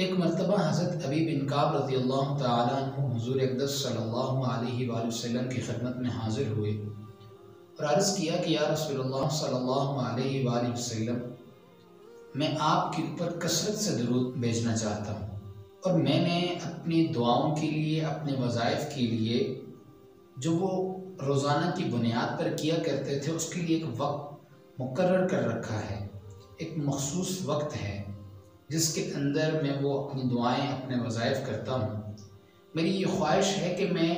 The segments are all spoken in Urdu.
ایک مرتبہ حضرت ابی بن کعب رضی اللہ تعالیٰ عنہ حضور اقدس صلی اللہ علیہ وآلہ وسلم کی خدمت میں حاضر ہوئے اور عرض کیا کہ یا رسول اللہ صلی اللہ علیہ وآلہ وسلم، میں آپ کے اوپر کثرت سے درود بھیجنا چاہتا ہوں، اور میں نے اپنی دعاؤں کے لیے، اپنے وظائف کے لیے جو وہ روزانہ کی بنیاد پر کیا کرتے تھے اس کے لیے ایک وقت مقرر کر رکھا ہے، ایک مخصوص وقت ہے جس کے اندر میں وہ اپنی دعائیں، اپنے وظائف کرتا ہوں۔ میری یہ خواہش ہے کہ میں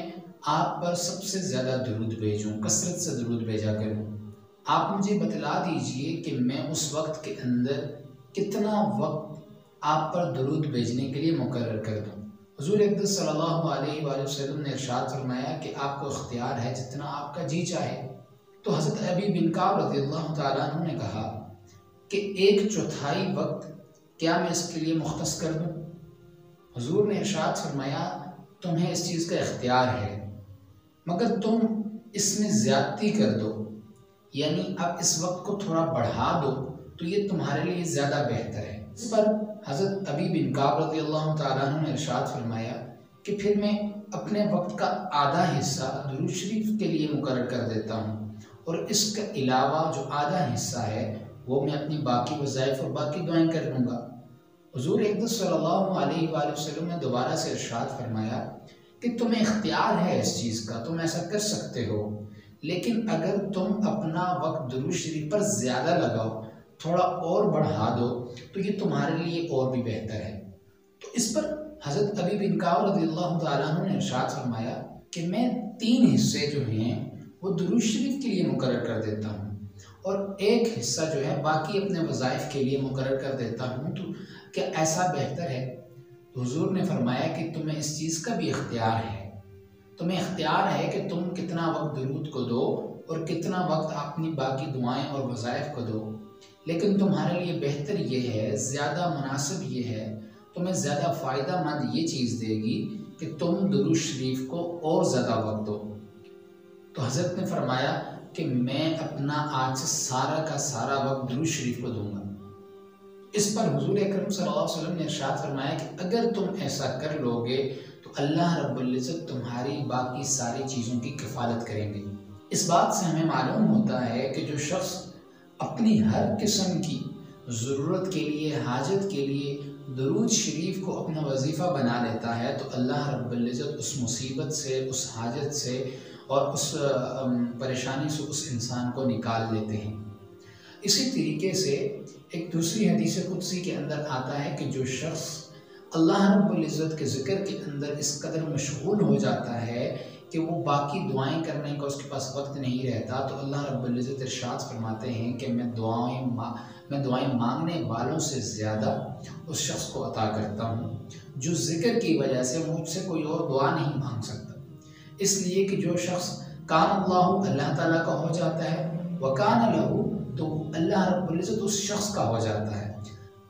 آپ پر سب سے زیادہ درود بھیجوں، کثرت سے درود بھیجا کروں۔ آپ مجھے بتلا دیجئے کہ میں اس وقت کے اندر کتنا وقت آپ پر درود بھیجنے کے لیے مقرر کر دوں۔ حضور اقدس صلی اللہ علیہ وآلہ وسلم نے ارشاد فرمایا کہ آپ کو اختیار ہے جتنا آپ کا جی چاہے۔ تو حضرت ابی بن کعب رضی اللہ تعالیٰ عنہ نے کہا کہ 1/4 وقت کیا میں اس کے لیے مختص کر دوں؟ حضور نے ارشاد فرمایا تمہیں اس چیز کا اختیار ہے، مگر تم اس میں زیادتی کر دو، یعنی اب اس وقت کو تھوڑا بڑھا دو تو یہ تمہارے لیے زیادہ بہتر ہے۔ اس پر حضرت ابی بن کعب رضی اللہ تعالیٰ عنہ نے ارشاد فرمایا کہ پھر میں اپنے وقت کا آدھا حصہ درود شریف کے لیے مقرر کر دیتا ہوں، اور اس کے علاوہ جو آدھا حصہ ہے وہ میں اپنی باقی وظائف اور باقی دعائیں کر لوں گا۔ حضور اقدس صلی اللہ علیہ وآلہ وسلم نے دوبارہ سے ارشاد فرمایا کہ تمہیں اختیار ہے اس چیز کا، تم ایسا کر سکتے ہو، لیکن اگر تم اپنا وقت درود شریف پر زیادہ لگاؤ، تھوڑا اور بڑھا دو تو یہ تمہارے لیے اور بھی بہتر ہے۔ تو اس پر حضرت ابی بن کعب رضی اللہ تعالیٰ عنہ نے ارشاد فرمایا کہ میں 3 حصے جو ہیں وہ درود شریف کے لیے مقرر کر دیتا ہوں، اور 1 حصہ جو ہے باقی اپنے وظائف کے لیے مقرر کر دیتا ہوں، تو کیا ایسا بہتر ہے؟ تو حضور نے فرمایا کہ تمہیں اس چیز کا بھی اختیار ہے، تمہیں اختیار ہے کہ تم کتنا وقت درود کو دو اور کتنا وقت اپنی باقی دعائیں اور وظائف کو دو، لیکن تمہارے لیے بہتر یہ ہے، زیادہ مناسب یہ ہے، تمہیں زیادہ فائدہ مند یہ چیز دے گی کہ تم درود شریف کو اور زیادہ وقت دو۔ تو حضرت نے فرمایا کہ میں اپنا آج سے سارا کا سارا وقت درود شریف کو دوں گا۔ اس پر حضور اکرم صلی اللہ علیہ وسلم نے ارشاد فرمایا کہ اگر تم ایسا کر لو گے تو اللہ رب العزت تمہاری باقی ساری چیزوں کی کفالت کریں گے۔ اس بات سے ہمیں معلوم ہوتا ہے کہ جو شخص اپنی ہر قسم کی ضرورت کے لیے، حاجت کے لیے درود شریف کو اپنا وظیفہ بنا لیتا ہے تو اللہ رب العزت اس مصیبت سے، اس حاجت سے اور اس پریشانی سے اس انسان کو نکال لیتے ہیں۔ اسی طریقے سے ایک دوسری حدیث قدسی کے اندر آتا ہے کہ جو شخص اللہ رب العزت کے ذکر کے اندر اس قدر مشغول ہو جاتا ہے کہ وہ باقی دعائیں کرنے کا اس کے پاس وقت نہیں رہتا، تو اللہ رب العزت ارشاد فرماتے ہیں کہ میں دعائیں مانگنے والوں سے زیادہ اس شخص کو عطا کرتا ہوں جو ذکر کی وجہ سے مجھ سے کوئی اور دعا نہیں مانگ سکتا۔ اس لیے کہ جو شخص کان اللہ تعالیٰ کا ہو جاتا ہے، وکان لہو، تو اللہ رب العزت اس شخص کا ہو جاتا ہے۔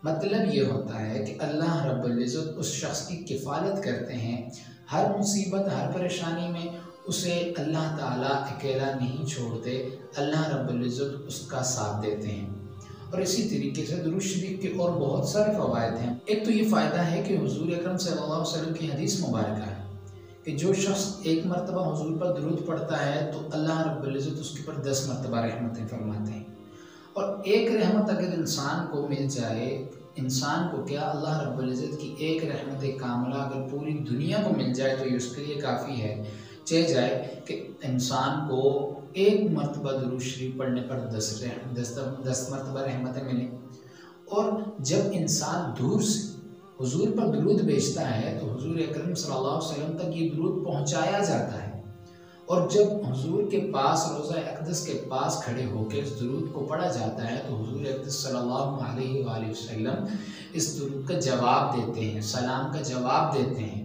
مطلب یہ ہوتا ہے کہ اللہ رب العزت اس شخص کی کفالت کرتے ہیں، ہر مصیبت، ہر پریشانی میں اسے اللہ تعالیٰ اکیلا نہیں چھوڑتے، اللہ رب العزت اس کا ساتھ دیتے ہیں۔ اور اسی طریقے سے درود شریف کے اور بہت سارے فوائد ہیں۔ ایک تو یہ فائدہ ہے کہ حضور اکرم صلی اللہ علیہ وسلم کی حدیث مبارکہ ہے کہ جو شخص 1 مرتبہ حضور پر درود پڑھتا ہے تو اللہ رب العزت اس کے پر 10 مرتبہ رحمتیں فرماتے ہیں۔ اور ایک رحمت اگر انسان کو مل جائے، انسان کو کیا، اللہ رب العزت کی ایک رحمت کاملہ اگر پوری دنیا کو مل جائے تو یہ اس کے لیے کافی ہے۔ چاہے جائے کہ انسان کو 1 مرتبہ درود شریف پڑھنے پر 10 مرتبہ رحمتیں ملیں، اور جب انسان دور سے حضور پر درود بھیجتا ہے تو حضور اکرم صلی اللہ علیہ وسلم تک یہ درود پہنچایا جاتا ہے، اور جب حضور کے پاس، روضہ اقدس کے پاس کھڑے ہو کے اس درود کو پڑھا جاتا ہے تو حضور اقدس صلی اللہ علیہ وآلہ وسلم اس درود کا جواب دیتے ہیں، سلام کا جواب دیتے ہیں۔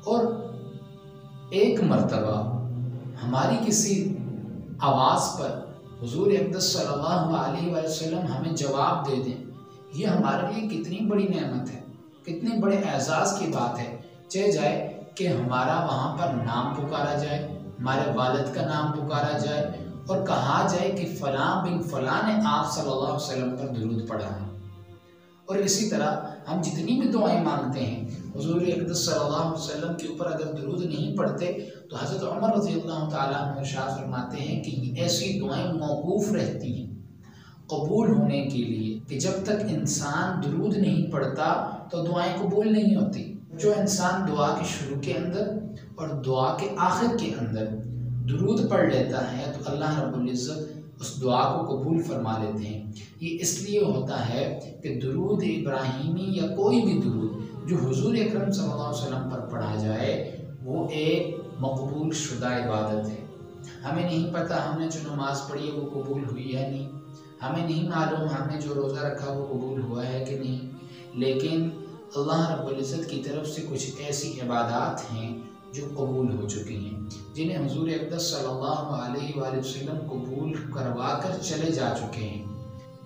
اور 1 مرتبہ ہماری کسی آواز پر حضور اقدس صلی اللہ علیہ وآلہ وسلم ہمیں جواب دے دیں، یہ ہمارے لیے کتنی بڑی نعمت ہے، کتنے بڑے اعزاز کی بات ہے۔ چاہے جائے کہ ہمارا وہاں پر نام پکارا جائے، ہمارے والد کا نام پکارا جائے، اور کہا جائے کہ فلاں بن فلاں نے آپ صلی اللہ علیہ وسلم پر درود پڑھا ہے، اور اسی طرح ہم جتنی بھی دعائیں مانگتے ہیں حضور اقدس صلی اللہ علیہ وسلم کے اوپر اگر درود نہیں پڑھتے تو حضرت عمر رضی اللہ تعالیٰ عنہ ارشاد فرماتے ہیں کہ ایسی دعائیں موقوف رہتی ہیں قبول ہونے کے لیے، کہ جب تک انسان درود نہیں پڑھتا تو دعائیں قبول نہیں ہوتی۔ جو انسان دعا کے شروع کے اندر اور دعا کے آخر کے اندر درود پڑھ لیتا ہے تو اللہ رب العزت اس دعا کو قبول فرما لیتے ہیں۔ یہ اس لیے ہوتا ہے کہ درود ابراہیمی یا کوئی بھی درود جو حضور اکرم صلی اللہ علیہ وسلم پر پڑھا جائے وہ ایک مقبول شدہ عبادت ہے۔ ہمیں نہیں پتہ ہم نے جو نماز پڑھی ہے وہ قبول ہوئی ہے نہیں، ہمیں نہیں معلوم ہم نے جو روزہ رکھا وہ قبول ہوا ہے کہ نہیں، لیکن اللہ رب العزت کی طرف سے کچھ ایسی عبادات ہیں جو قبول ہو چکی ہیں، جنہیں حضور اقدس صلی اللہ علیہ وآلہ وسلم قبول کروا کر چلے جا چکے ہیں۔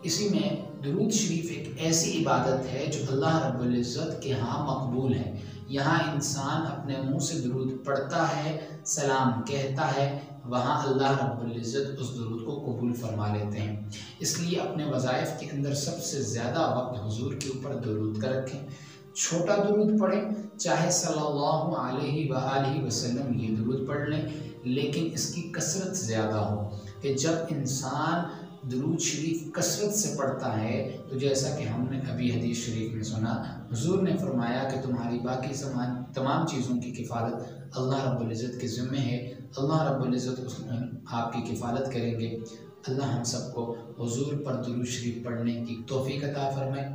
اسی میں درود شریف ایک ایسی عبادت ہے جو اللہ رب العزت کے ہاں مقبول ہے۔ یہاں انسان اپنے منہ سے درود پڑھتا ہے، سلام کہتا ہے، وہاں اللہ رب العزت اس درود کو قبول فرما لیتے ہیں۔ اس لیے اپنے وظائف کے اندر سب سے زیادہ وقت حضور کے اوپر درود کا رکھیں، چھوٹا درود پڑھیں، چاہے صلی اللہ علیہ وآلہ وسلم یہ درود پڑھ لیں، لیکن اس کی کثرت زیادہ ہو، کہ جب انسان درود شریف کثرت سے پڑھتا ہے تو جیسا کہ ہم نے ابھی حدیث شریف میں سنا، حضور نے فرمایا کہ تمہاری باقی تمام چیزوں کی کفالت اللہ رب العزت کے ذمہ ہے، اللہ رب العزت اس میں آپ کی کفالت کریں گے۔ اللہ ہم سب کو حضور پر درود شریف پڑھنے کی توفیق عطا فرمائے۔